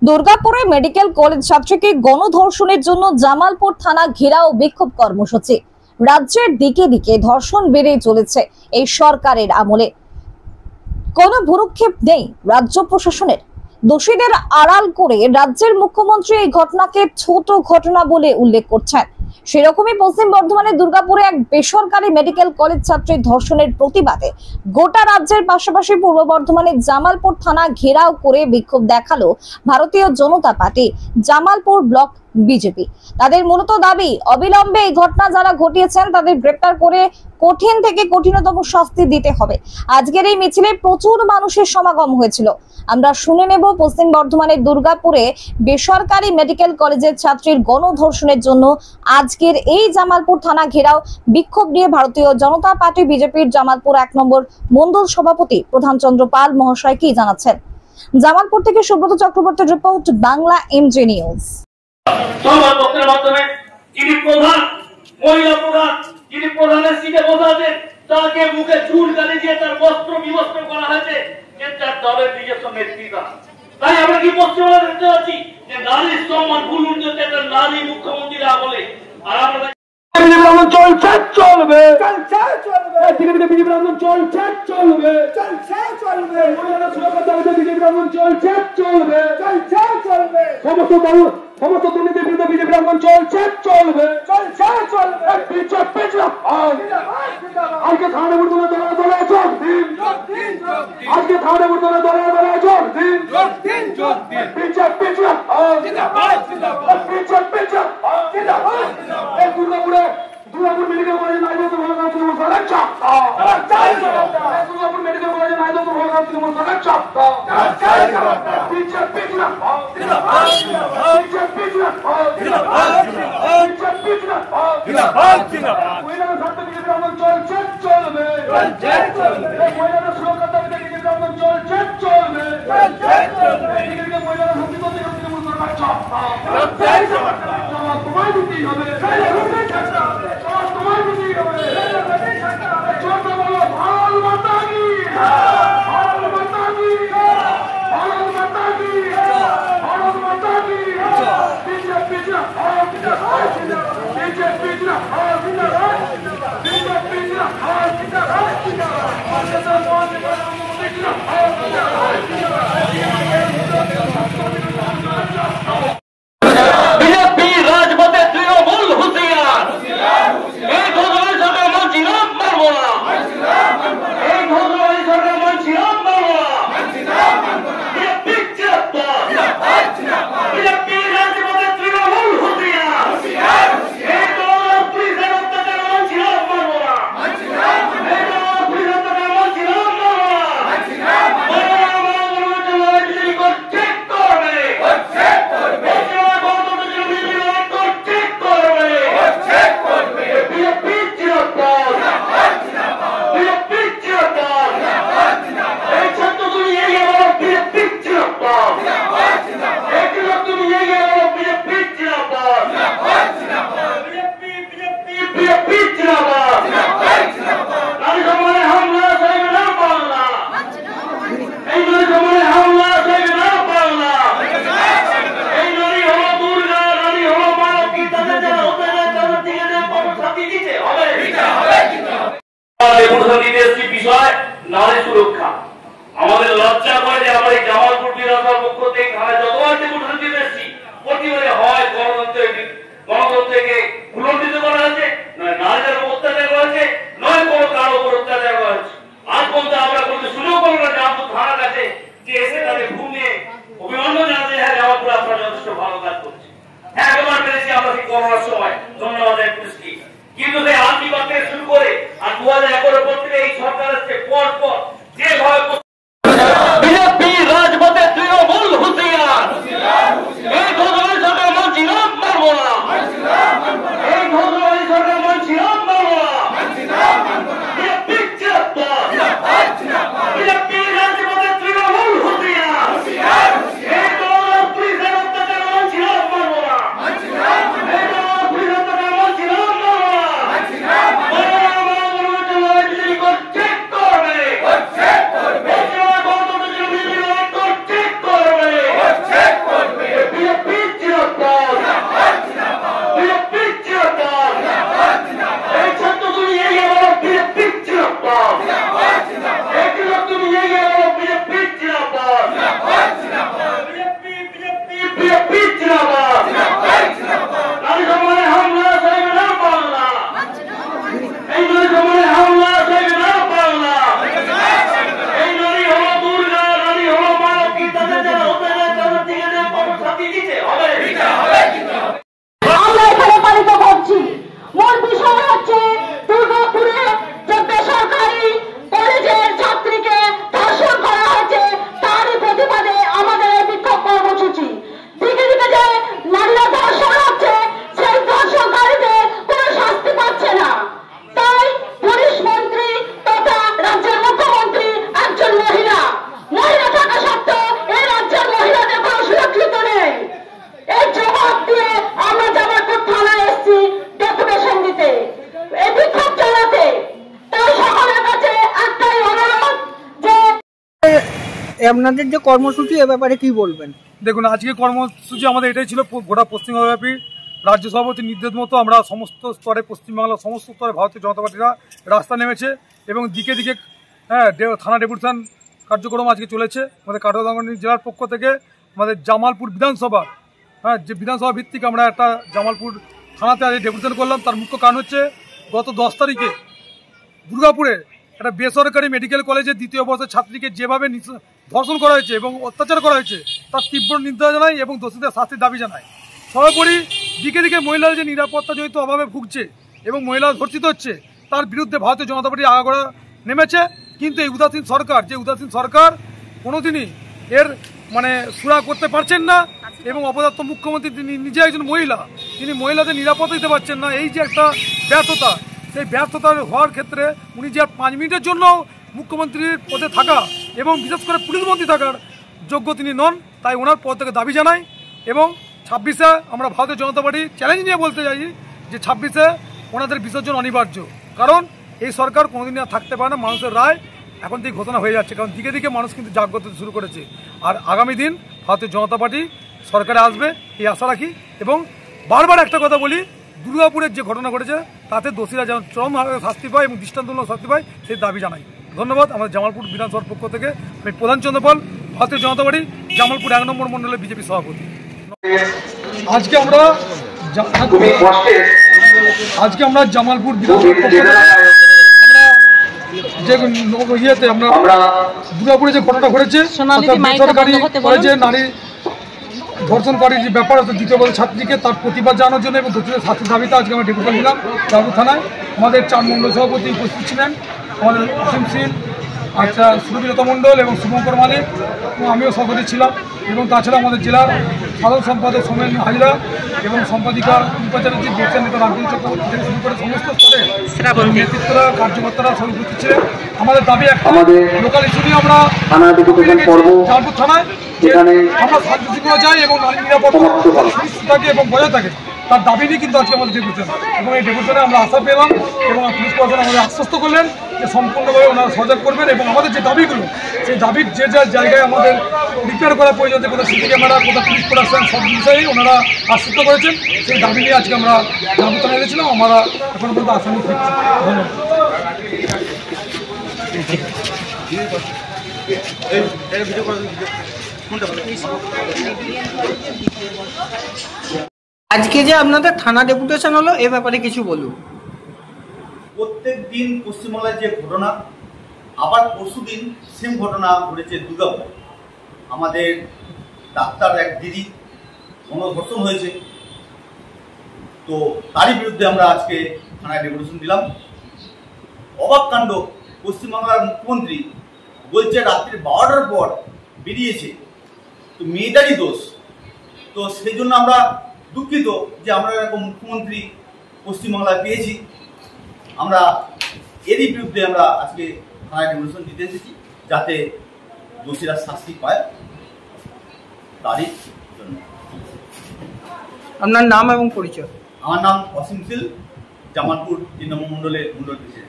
দুর্গাপুরে medical college ছাত্রীকে গণধর্ষণের জন্য জামালপুর থানা ঘেরাও বিক্ষোভ কর্মসূচি। রাজ্যের দিকে দিকে ধর্ষণ বেড়েই চলেছে এই সরকারের আমলে। কোনো ভ্রুক্ষেপ নেই রাজ্য প্রশাসনের। দোষীদের আড়াল করে রাজ্যের মুখ্যমন্ত্রী এই ঘটনাকে ছোট ঘটনা বলে উল্লেখ করছেন। সেরকমই পশ্চিম বর্ধমানের দুর্গাপুরে এক বেসরকারি মেডিকেল কলেজ ছাত্রীর ধর্ষণের প্রতিবাদে গোটা রাজ্যের পাশাপাশি পূর্ব বর্ধমানের জামালপুর থানা ঘেরাও করে বিক্ষোভ দেখালো ভারতীয় জনতা পার্টি জামালপুর ব্লক বিজেপি। তাদের মূলত দাবি, অবিলম্বে এই ঘটনা যারা ঘটিয়েছেন তাদের গ্রেপ্তার করে কঠিন থেকে কঠিনতম শাস্তি দিতে হবে। আজকের এই মিছিলে প্রচুর মানুষের সমাগম হয়েছিল। আমরা শুনে নেব পশ্চিম বর্ধমানের দুর্গাপুরে বেসরকারি মেডিকেল কলেজের ছাত্রীর গণধর্ষণের জন্য আজকের এই জামালপুর থানা ঘেরাও বিক্ষোভ নিয়ে ভারতীয় জনতা পার্টি বিজেপির জামালপুর 1 নম্বর মণ্ডল সভাপতি প্রধান চন্দ্র পাল মহাশয় কি জানাচ্ছেন। জামালপুর থেকে সুব্রত চক্রবর্তীর রিপোর্ট, বাংলা এমজি নিউজ। সংবাদপত্রের মাধ্যমে যিনি প্রধান, মহিলা প্রধান, যিনি প্রধানের সিটে বসে আছেন, তাকে মুখে চুল গালি দিয়ে তার বস্ত্র বিবস্ত্র করা হয়েছে যে তার দলের নিজস্ব নেতৃত্ব। তাই আমরা কি পশ্চিমবঙ্গে দেখতে পাচ্ছি যে নারীর সম্মান ভুলুন যে একটা নারী মুখ্যমন্ত্রীরা বলে। আর আমরা চলছে চলবে চলছে চলবে ধীরে ধীরে বিজেপি আন্দোলন চলছে চলবে চলছে চলবে মহিলাদের সুরক্ষার দাবিতে বিজেপি আন্দোলন চলছে চলবে চলছে চলবে সমস্ত দুর্নীতির বিরুদ্ধে বিজেপি আন্দোলন চলছে চলবে চলছে চলবে বিজেপি আজকে থানা বুর্দনে দলে যোগ দিন, আজকে থানা বুর্দনে দলে যোগ দিন, বিজেপি জিন্দাবাদ জিন্দাবাদ বিজেপি জিন্দাবাদ। এই দুর্গাপুর মেডিকেল কলেজে নাইদো তো ভালো কাজ সরকার চাপটা দুর্গাপুর মেডিকেল কলেজে নাইদো তো ভালো কাজ সরকার চাপটা বিজেপি জিন্দাবাদ জিন্দাবাদ বিজেপি জিন্দাবাদ জিন্দাবাদ বিজেপি জিন্দাবাদ জিন্দাবাদ। মহিলাদের স্বার্থে বিজেপি আন্দোলন চলছে চলবে চলছে চলবে মহিলাদের সুরক্ষার দাবিতে বিজেপি আন্দোলন চলছে চলবে চলছে চলবে এদিকে মহিলাদের শান্তি করতে সরকার চাপটা জবাব তোমায় দিতেই হবে, জবাব তোমায় দিতেই হবে। ছোট বলো ভারত মাতা কি, ভারত মাতা কি, ভারত মাতা কি, ভারত মাতা কি। বিজেপি জিন্দাবাদ জিন্দাবাদ বিজেপি জিন্দাবাদ জিন্দাবাদ বিজেপি জিন্দাবাদ জিন্দাবাদ বিজেপি রাজপথে তৃণমূল হুঁশিয়ার। এই ঘোষণায় সরকার মানছিলাম মানবো না, এই ঘোষণায় সরকার মানছিলাম মানবো না। বিজেপি জিন্দাবাদ বিজেপি রাজপথে তৃণমূল হুঁশিয়ার। এই দল পুলিশের অত্যাচার মানছিলাম মানবো না, এই দল পুলিশ অত্যাচার মানছিলাম মানবো না। বিষয় নারী সুরক্ষা আমাদের লজ্জা করে যে আমরা এই জামালপুর বিধানসভার পক্ষ থেকে যতবার ডেপুটেশন দিতে এসেছি প্রতিবারে হয় গণতন্ত্রকে ভুলণ্ঠিত করা হয়েছে, নয় নারীদের উপর অত্যাচার করা হয়েছে, নয় কোনো কারো উপর অত্যাচার করা হয়েছে। আজ পর্যন্ত আমরা কোনো সুযোগ করবো না জামালপুর থানার কাছে যে এসে তাদের ঘুম নিয়ে অভিনন্দন জানাতে হ্যাঁ জামালপুর আপনারা যথেষ্ট ভালো কাজ করছে। হ্যাঁ একবার পেরেছি আমরা সেই করোনার সময়, ধন্যবাদ পুলিশকে। কিন্তু সেই আর্থিক থেকে শুরু করে আর 2011 পর থেকে এই সরকার আসছে পর পর যেভাবে বিজেপি রাজপথে তৃণমূল হুঁশিয়ার। আপনাদের যে কর্মসূচি এ ব্যাপারে কি বলবেন? দেখুন, আজকে কর্মসূচি আমাদের এটাই ছিল, গোটা পশ্চিমবঙ্গব্যাপী রাজ্য সভাপতির নির্দেশ মতো আমরা সমস্ত স্তরে, পশ্চিমবাংলার সমস্ত স্তরে ভারতীয় জনতা পার্টিরা রাস্তা নেমেছে এবং দিকে দিকে থানা ডেপুটেশন কার্যক্রম আজকে চলেছে। আমাদের কাটোয়াদাঙ্গনি জেলার পক্ষ থেকে আমাদের জামালপুর বিধানসভা, যে বিধানসভা ভিত্তিক আমরা একটা জামালপুর থানাতে আজ ডেপুটেশন করলাম। তার মুখ্য কারণ হচ্ছে গত 10 তারিখে দুর্গাপুরে একটা বেসরকারি মেডিকেল কলেজের 2য় বর্ষের ছাত্রীকে যেভাবে ধর্ষণ করা হয়েছে এবং অত্যাচার করা হয়েছে তার তীব্র নিন্দা জানাই এবং দোষীদের শাস্তির দাবি জানাই। সর্বোপরি দিকে দিকে মহিলারা যে নিরাপত্তাজনিত অভাবে ভুগছে এবং মহিলা ধর্ষিত হচ্ছে তার বিরুদ্ধে ভারতীয় জনতা পার্টি আগাগোড়া নেমেছে। কিন্তু এই উদাসীন সরকার কোনোদিনই এর সুরা করতে পারছেন না এবং অপদার্থ মুখ্যমন্ত্রী তিনি নিজে একজন মহিলা, তিনি মহিলাদের নিরাপত্তা দিতে পারছেন না। এই যে একটা ব্যর্থতা, সেই ব্যর্থতা হওয়ার ক্ষেত্রে উনি যে 5 মিনিটের জন্য মুখ্যমন্ত্রীর পদে থাকা এবং বিশেষ করে পুলিশ মন্ত্রী থাকার যোগ্য তিনি নন, তাই ওনার পদ থেকে দাবি জানাই। এবং 26-এ আমরা ভারতীয় জনতা পার্টি চ্যালেঞ্জ নিয়ে বলতে চাই যে 26-এ ওনাদের বিসর্জন অনিবার্য, কারণ এই সরকার কোনোদিন আর থাকতে পারে না। মানুষের রায় এখন থেকে ঘোষণা হয়ে যাচ্ছে, কারণ দিকে দিকে মানুষ কিন্তু জাগ্রত হতে শুরু করেছে। আর আগামী দিন ভারতীয় জনতা পার্টি সরকারে আসবে এই আশা রাখি। এবং বারবার একটা কথা বলি, দুর্গাপুরের যে ঘটনা ঘটেছে তাতে দোষীরা যেন চরমভাবে শাস্তি পায় এবং দৃষ্টান্তমূলক শাস্তি পায় সেই দাবি জানাই। ধন্যবাদ। আমাদের জামালপুর বিধানসভার পক্ষ থেকে আমি প্রধান চন্দ্রপাল, ভারতীয় জনতা পার্টি জামালপুর 1 নম্বর মণ্ডলের বিজেপি সভাপতি। আজকে আমরা জামালপুর বিধানসভার পক্ষ থেকে যে আমরা দুর্গাপুরে যে ঘটনা ঘটেছে বেসরকারি কলেজে নারী ধর্ষণকারীর যে ব্যাপার আছে 2য় বর্ষের ছাত্রীকে, তার প্রতিবাদ জানানোর জন্য এবং দোষীদের শাস্তির দাবিতে আজকে আমরা ডেপুটেশন দিলাম জামালপুর থানায়। আমাদের 4 মণ্ডল সভাপতি উপস্থিত ছিলেন, আমাদের অসীম সিং, সুরবিলতা মণ্ডল এবং শুভঙ্কর মালিক, এবং আমিও সভাপতি ছিলাম। এবং তাছাড়া আমাদের জেলার সাধারণ সম্পাদক সোমেন হাজরা এবং সম্পাদিকা উপাচার্য ব্যবসা নেতা রামচন্দ্র চক্রবর্তী থেকে শুরু করে সমস্ত স্তরে নেতৃত্বরা, কার্যকর্তারা সব উপস্থিত ছিলেন। আমাদের দাবি একটা, লোকাল ইস্যু নিয়ে আমরা জামালপুর থানায় আমরা শান্তি শৃঙ্খলা চাই এবং নারী নিরাপত্তা সুস্থ থাকে এবং বজায় থাকে, তার দাবি নিয়ে কিন্তু আজকে আমাদের ডেপুটেশন। এবং এই ডেপুটেশনে আমরা আশা পেলাম এবং পুলিশ প্রশাসন আমাদের আশ্বস্ত করলেন যে সম্পূর্ণভাবে ওনারা সহযোগ করবেন এবং আমাদের যে দাবিগুলো, সেই দাবির যে জায়গায় আমাদের রিপেয়ার করার প্রয়োজন, যে কোথাও সিসি ক্যামেরা, কোথাও পুলিশ প্রোডাকশন, সব বিষয়েই ওনারা আশ্বস্ত করেছেন। সেই দাবি নিয়ে আজকে আমরা জামালপুর থানায় গেছিলাম। আমরা এখন পর্যন্ত আসামি ফিরছি। ধন্যবাদ। আজকে যে আপনাদের থানা ডেপুটেশন হলো এ ব্যাপারে কিছু বলুন। প্রত্যেক দিন পশ্চিমবাংলায় যে ঘটনা, আবার পরশুদিন সেম ঘটনা ঘটেছে দুর্গাপুরে। আমাদের ডাক্তার এক দিদি গণধর্ষণ হয়েছে, তো তারই বিরুদ্ধে আমরা আজকে থানায় ডেপুটেশন দিলাম। অবাক কাণ্ড, পশ্চিমবাংলার মুখ্যমন্ত্রী বলছে রাত্রি 12টার পর বেরিয়েছে, তো মেয়েটারই দোষ। তো সেই জন্য আমরা দুঃখিত যে আমরা এরকম মুখ্যমন্ত্রী পশ্চিমবাংলায় পেয়েছি। আমরা এরই বিরুদ্ধে আমরা আজকে থানায় ডেপুটেশন দিতে এসেছি, যাতে দোষীরা শাস্তি পায়, তারই জন্য। আপনার নাম এবং পরিচয়? আমার নাম অসীম সিল, জামালপুর 3 নম্বর মণ্ডলের মণ্ডল প্রেসিডেন্ট।